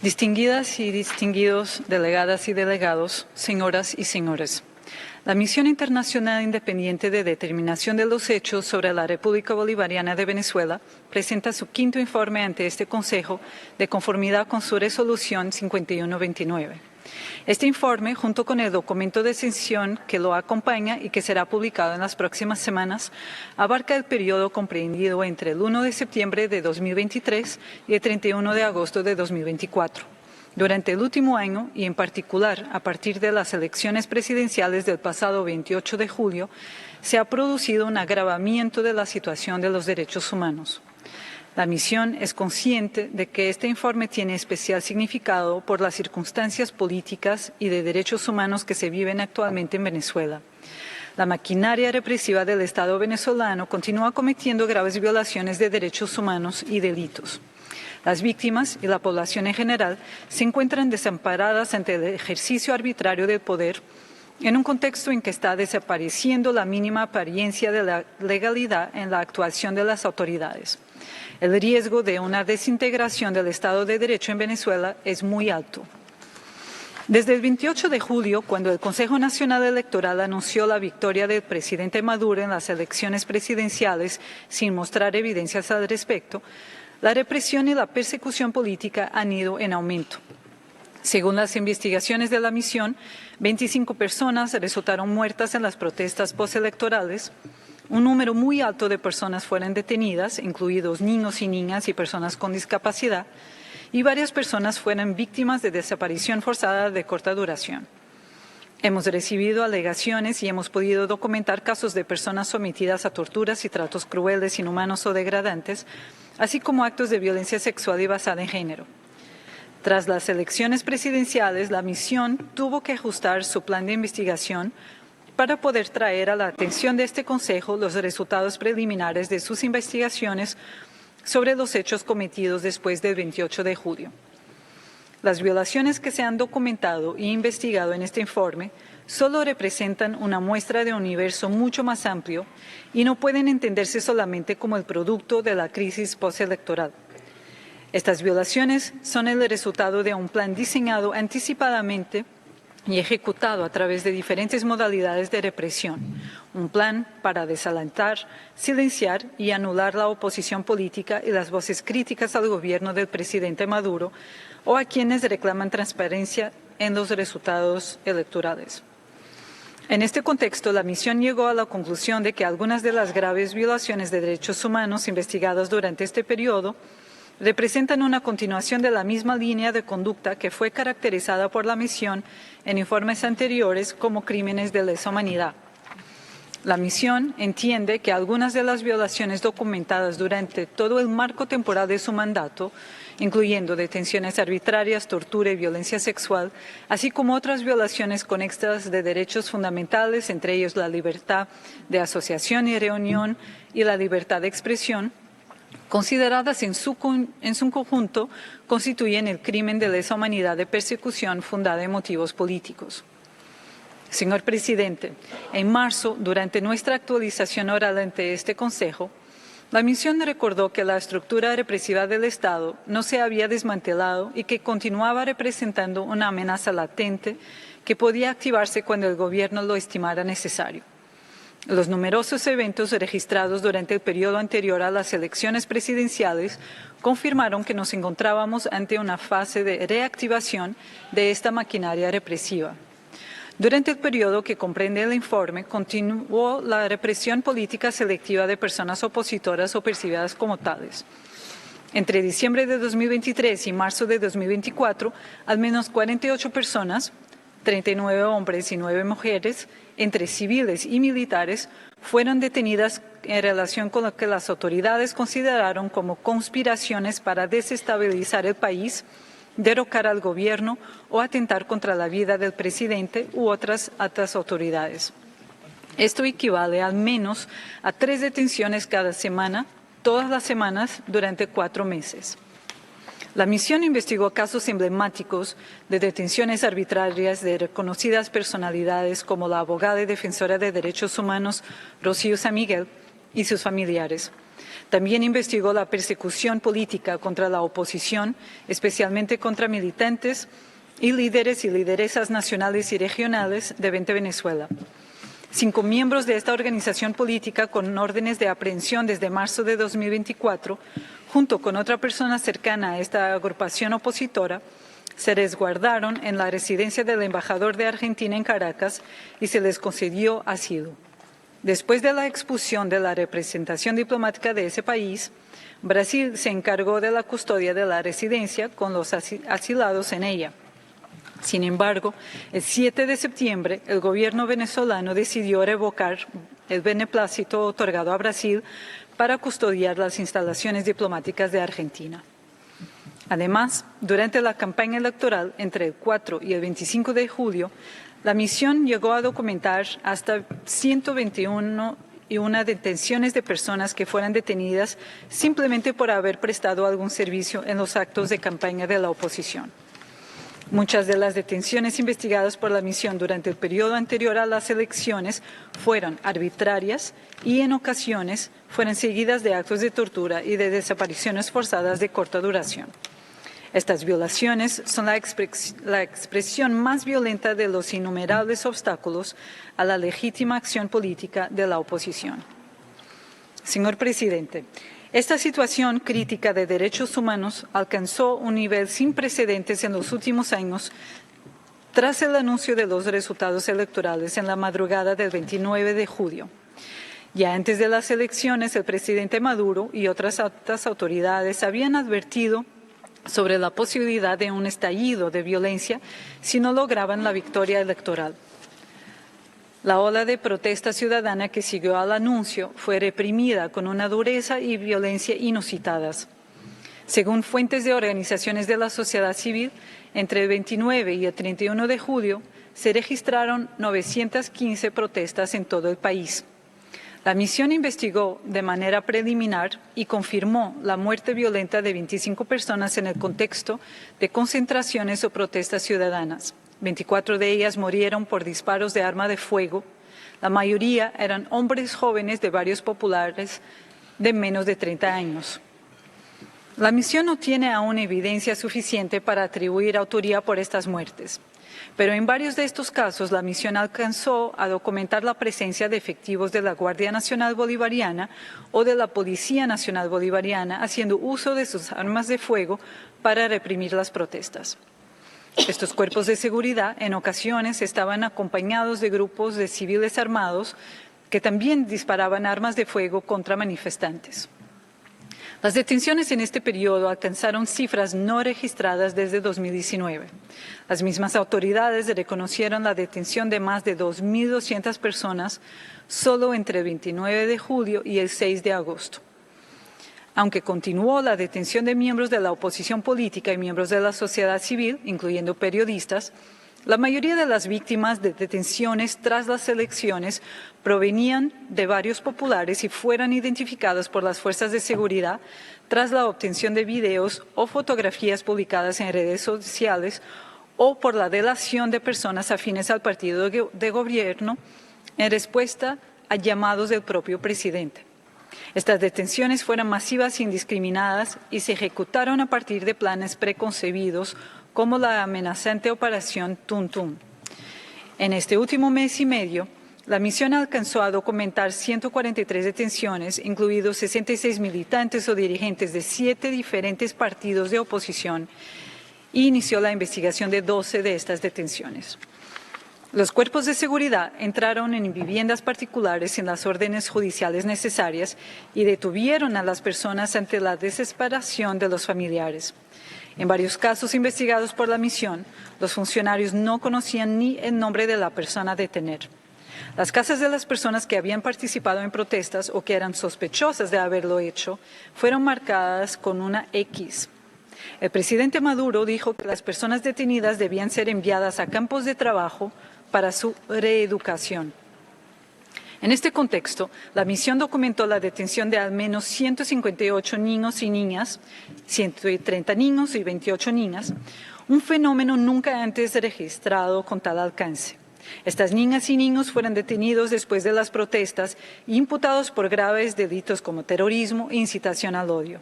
Distinguidas y distinguidos delegadas y delegados, señoras y señores, la Misión Internacional Independiente de Determinación de los Hechos sobre la República Bolivariana de Venezuela presenta su quinto informe ante este Consejo de conformidad con su resolución 5129. Este informe, junto con el documento de sesión que lo acompaña y que será publicado en las próximas semanas, abarca el periodo comprendido entre el 1 de septiembre de 2023 y el 31 de agosto de 2024. Durante el último año, y en particular a partir de las elecciones presidenciales del pasado 28 de julio, se ha producido un agravamiento de la situación de los derechos humanos. La misión es consciente de que este informe tiene especial significado por las circunstancias políticas y de derechos humanos que se viven actualmente en Venezuela. La maquinaria represiva del Estado venezolano continúa cometiendo graves violaciones de derechos humanos y delitos. Las víctimas y la población en general se encuentran desamparadas ante el ejercicio arbitrario del poder en un contexto en que está desapareciendo la mínima apariencia de la legalidad en la actuación de las autoridades. El riesgo de una desintegración del Estado de Derecho en Venezuela es muy alto. Desde el 28 de julio, cuando el Consejo Nacional Electoral anunció la victoria del presidente Maduro en las elecciones presidenciales sin mostrar evidencias al respecto, la represión y la persecución política han ido en aumento. Según las investigaciones de la misión, 25 personas resultaron muertas en las protestas postelectorales. Un número muy alto de personas fueron detenidas, incluidos niños y niñas y personas con discapacidad, y varias personas fueron víctimas de desaparición forzada de corta duración. Hemos recibido alegaciones y hemos podido documentar casos de personas sometidas a torturas y tratos crueles, inhumanos o degradantes, así como actos de violencia sexual y basada en género. Tras las elecciones presidenciales, la misión tuvo que ajustar su plan de investigación para poder traer a la atención de este Consejo los resultados preliminares de sus investigaciones sobre los hechos cometidos después del 28 de julio. Las violaciones que se han documentado e investigado en este informe solo representan una muestra de un universo mucho más amplio y no pueden entenderse solamente como el producto de la crisis postelectoral. Estas violaciones son el resultado de un plan diseñado anticipadamente y ejecutado a través de diferentes modalidades de represión, un plan para desalentar, silenciar y anular la oposición política y las voces críticas al gobierno del presidente Maduro o a quienes reclaman transparencia en los resultados electorales. En este contexto, la misión llegó a la conclusión de que algunas de las graves violaciones de derechos humanos investigadas durante este periodo representan una continuación de la misma línea de conducta que fue caracterizada por la misión en informes anteriores como crímenes de lesa humanidad. La misión entiende que algunas de las violaciones documentadas durante todo el marco temporal de su mandato, incluyendo detenciones arbitrarias, tortura y violencia sexual, así como otras violaciones conexas de derechos fundamentales, entre ellos la libertad de asociación y reunión y la libertad de expresión, consideradas en su conjunto, constituyen el crimen de lesa humanidad de persecución fundada en motivos políticos. Señor Presidente, en marzo, durante nuestra actualización oral ante este Consejo, la misión recordó que la estructura represiva del Estado no se había desmantelado y que continuaba representando una amenaza latente que podía activarse cuando el gobierno lo estimara necesario. Los numerosos eventos registrados durante el periodo anterior a las elecciones presidenciales confirmaron que nos encontrábamos ante una fase de reactivación de esta maquinaria represiva. Durante el periodo que comprende el informe, continuó la represión política selectiva de personas opositoras o percibidas como tales. Entre diciembre de 2023 y marzo de 2024, al menos 48 personas, 39 hombres y 9 mujeres, entre civiles y militares, fueron detenidas en relación con lo que las autoridades consideraron como conspiraciones para desestabilizar el país, derrocar al gobierno o atentar contra la vida del presidente u otras altas autoridades. Esto equivale al menos a 3 detenciones cada semana, todas las semanas, durante 4 meses. La misión investigó casos emblemáticos de detenciones arbitrarias de reconocidas personalidades como la abogada y defensora de derechos humanos Rocío San Miguel y sus familiares. También investigó la persecución política contra la oposición, especialmente contra militantes y líderes y lideresas nacionales y regionales de 20 Venezuela. 5 miembros de esta organización política con órdenes de aprehensión desde marzo de 2024, junto con otra persona cercana a esta agrupación opositora, se resguardaron en la residencia del embajador de Argentina en Caracas y se les concedió asilo. Después de la expulsión de la representación diplomática de ese país, Brasil se encargó de la custodia de la residencia con los asilados en ella. Sin embargo, el 7 de septiembre, el gobierno venezolano decidió revocar el beneplácito otorgado a Brasil para custodiar las instalaciones diplomáticas de Argentina. Además, durante la campaña electoral entre el 4 y el 25 de julio, la misión llegó a documentar hasta 121 detenciones de personas que fueran detenidas simplemente por haber prestado algún servicio en los actos de campaña de la oposición. Muchas de las detenciones investigadas por la misión durante el periodo anterior a las elecciones fueron arbitrarias y en ocasiones fueron seguidas de actos de tortura y de desapariciones forzadas de corta duración. Estas violaciones son la expresión más violenta de los innumerables obstáculos a la legítima acción política de la oposición. Señor presidente, esta situación crítica de derechos humanos alcanzó un nivel sin precedentes en los últimos años tras el anuncio de los resultados electorales en la madrugada del 29 de julio. Ya antes de las elecciones, el presidente Maduro y otras altas autoridades habían advertido sobre la posibilidad de un estallido de violencia si no lograban la victoria electoral. La ola de protesta ciudadana que siguió al anuncio fue reprimida con una dureza y violencia inusitadas. Según fuentes de organizaciones de la sociedad civil, entre el 29 y el 31 de julio se registraron 915 protestas en todo el país. La misión investigó de manera preliminar y confirmó la muerte violenta de 25 personas en el contexto de concentraciones o protestas ciudadanas. 24 de ellas murieron por disparos de arma de fuego. La mayoría eran hombres jóvenes de barrios populares de menos de 30 años. La misión no tiene aún evidencia suficiente para atribuir autoría por estas muertes, pero en varios de estos casos la misión alcanzó a documentar la presencia de efectivos de la Guardia Nacional Bolivariana o de la Policía Nacional Bolivariana haciendo uso de sus armas de fuego para reprimir las protestas. Estos cuerpos de seguridad en ocasiones estaban acompañados de grupos de civiles armados que también disparaban armas de fuego contra manifestantes. Las detenciones en este periodo alcanzaron cifras no registradas desde 2019. Las mismas autoridades reconocieron la detención de más de 2.200 personas solo entre el 29 de julio y el 6 de agosto. Aunque continuó la detención de miembros de la oposición política y miembros de la sociedad civil, incluyendo periodistas, la mayoría de las víctimas de detenciones tras las elecciones provenían de barrios populares y fueron identificadas por las fuerzas de seguridad tras la obtención de videos o fotografías publicadas en redes sociales o por la delación de personas afines al partido de gobierno en respuesta a llamados del propio presidente. Estas detenciones fueron masivas e indiscriminadas y se ejecutaron a partir de planes preconcebidos como la amenazante operación Tuntún. En este último mes y medio, la misión alcanzó a documentar 143 detenciones, incluidos 66 militantes o dirigentes de 7 diferentes partidos de oposición, e inició la investigación de 12 de estas detenciones. Los cuerpos de seguridad entraron en viviendas particulares sin las órdenes judiciales necesarias y detuvieron a las personas ante la desesperación de los familiares. En varios casos investigados por la misión, los funcionarios no conocían ni el nombre de la persona a detener. Las casas de las personas que habían participado en protestas o que eran sospechosas de haberlo hecho fueron marcadas con una X. El presidente Maduro dijo que las personas detenidas debían ser enviadas a campos de trabajo para su reeducación. En este contexto, la misión documentó la detención de al menos 158 niños y niñas, 130 niños y 28 niñas, un fenómeno nunca antes registrado con tal alcance. Estas niñas y niños fueron detenidos después de las protestas e imputados por graves delitos como terrorismo e incitación al odio.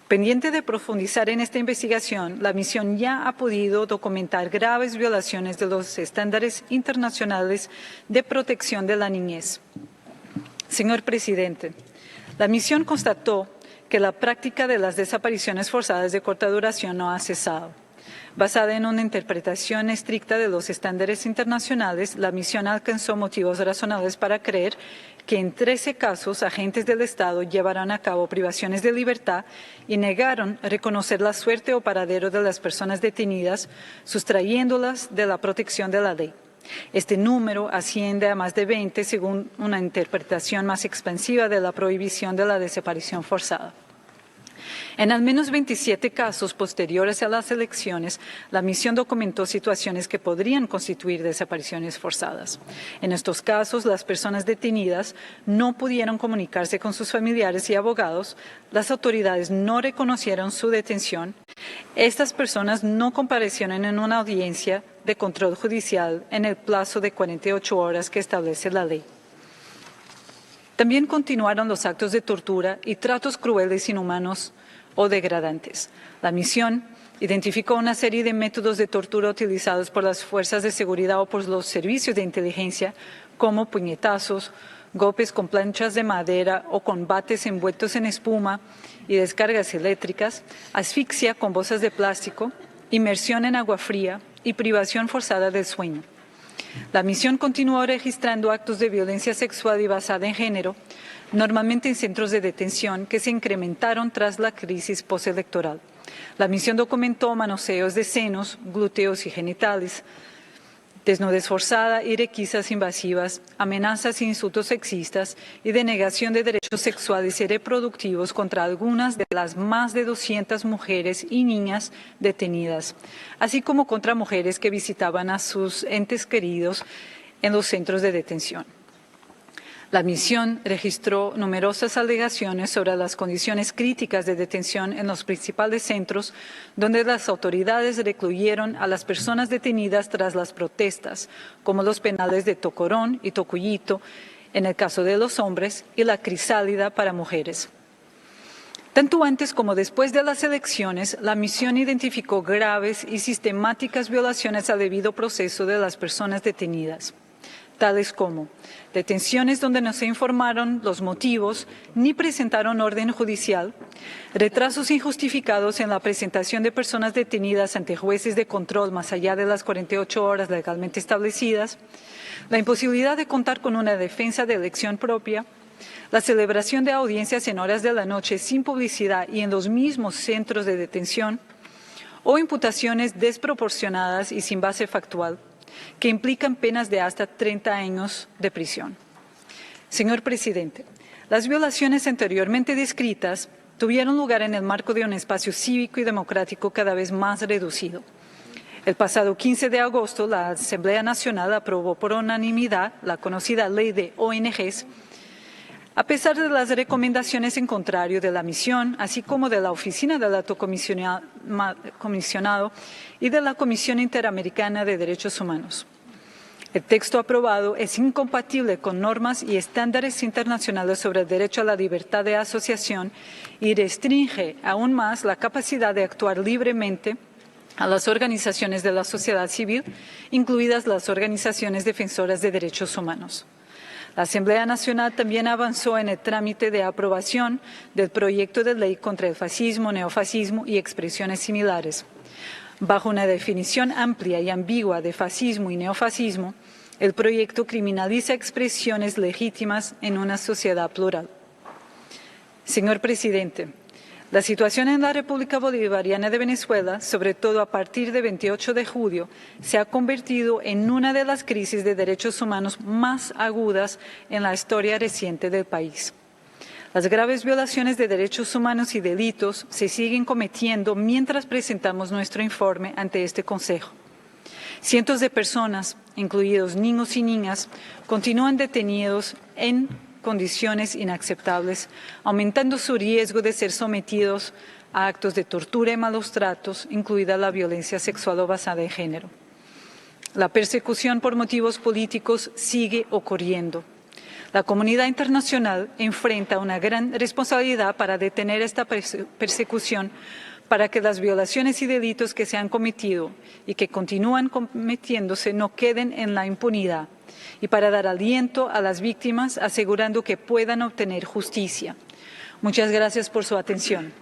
Pendiente de profundizar en esta investigación, la misión ya ha podido documentar graves violaciones de los estándares internacionales de protección de la niñez. Señor presidente, la misión constató que la práctica de las desapariciones forzadas de corta duración no ha cesado. Basada en una interpretación estricta de los estándares internacionales, la misión alcanzó motivos razonables para creer que en 13 casos agentes del Estado llevaron a cabo privaciones de libertad y negaron reconocer la suerte o paradero de las personas detenidas, sustrayéndolas de la protección de la ley. Este número asciende a más de 20 según una interpretación más expansiva de la prohibición de la desaparición forzada. En al menos 27 casos posteriores a las elecciones, la misión documentó situaciones que podrían constituir desapariciones forzadas. En estos casos, las personas detenidas no pudieron comunicarse con sus familiares y abogados, las autoridades no reconocieron su detención, estas personas no comparecieron en una audiencia de control judicial en el plazo de 48 horas que establece la ley. También continuaron los actos de tortura y tratos crueles, inhumanos o degradantes. La misión identificó una serie de métodos de tortura utilizados por las fuerzas de seguridad o por los servicios de inteligencia, como puñetazos, golpes con planchas de madera o combates envueltos en espuma y descargas eléctricas, asfixia con bolsas de plástico, inmersión en agua fría y privación forzada del sueño. La misión continuó registrando actos de violencia sexual y basada en género, normalmente en centros de detención, que se incrementaron tras la crisis postelectoral. La misión documentó manoseos de senos, glúteos y genitales, desnudez forzada y requisas invasivas, amenazas e insultos sexistas y denegación de derechos sexuales y reproductivos contra algunas de las más de 200 mujeres y niñas detenidas, así como contra mujeres que visitaban a sus entes queridos en los centros de detención. La misión registró numerosas alegaciones sobre las condiciones críticas de detención en los principales centros donde las autoridades recluyeron a las personas detenidas tras las protestas, como los penales de Tocorón y Tocuyito, en el caso de los hombres, y la Crisálida para mujeres. Tanto antes como después de las elecciones, la misión identificó graves y sistemáticas violaciones al debido proceso de las personas detenidas, tales como detenciones donde no se informaron los motivos ni presentaron orden judicial, retrasos injustificados en la presentación de personas detenidas ante jueces de control más allá de las 48 horas legalmente establecidas, la imposibilidad de contar con una defensa de elección propia, la celebración de audiencias en horas de la noche sin publicidad y en los mismos centros de detención, o imputaciones desproporcionadas y sin base factual, que implican penas de hasta 30 años de prisión. Señor presidente, las violaciones anteriormente descritas tuvieron lugar en el marco de un espacio cívico y democrático cada vez más reducido. El pasado 15 de agosto, la Asamblea Nacional aprobó por unanimidad la conocida Ley de ONGs, a pesar de las recomendaciones en contrario de la misión, así como de la Oficina del Alto Comisionado y de la Comisión Interamericana de Derechos Humanos. El texto aprobado es incompatible con normas y estándares internacionales sobre el derecho a la libertad de asociación y restringe aún más la capacidad de actuar libremente a las organizaciones de la sociedad civil, incluidas las organizaciones defensoras de derechos humanos. La Asamblea Nacional también avanzó en el trámite de aprobación del proyecto de ley contra el fascismo, neofascismo y expresiones similares. Bajo una definición amplia y ambigua de fascismo y neofascismo, el proyecto criminaliza expresiones legítimas en una sociedad plural. Señor presidente, la situación en la República Bolivariana de Venezuela, sobre todo a partir del 28 de julio, se ha convertido en una de las crisis de derechos humanos más agudas en la historia reciente del país. Las graves violaciones de derechos humanos y delitos se siguen cometiendo mientras presentamos nuestro informe ante este Consejo. Cientos de personas, incluidos niños y niñas, continúan detenidos en condiciones inaceptables, aumentando su riesgo de ser sometidos a actos de tortura y malos tratos, incluida la violencia sexual o basada en género. La persecución por motivos políticos sigue ocurriendo. La comunidad internacional enfrenta una gran responsabilidad para detener esta persecución, para que las violaciones y delitos que se han cometido y que continúan cometiéndose no queden en la impunidad, y para dar aliento a las víctimas asegurando que puedan obtener justicia. Muchas gracias por su atención.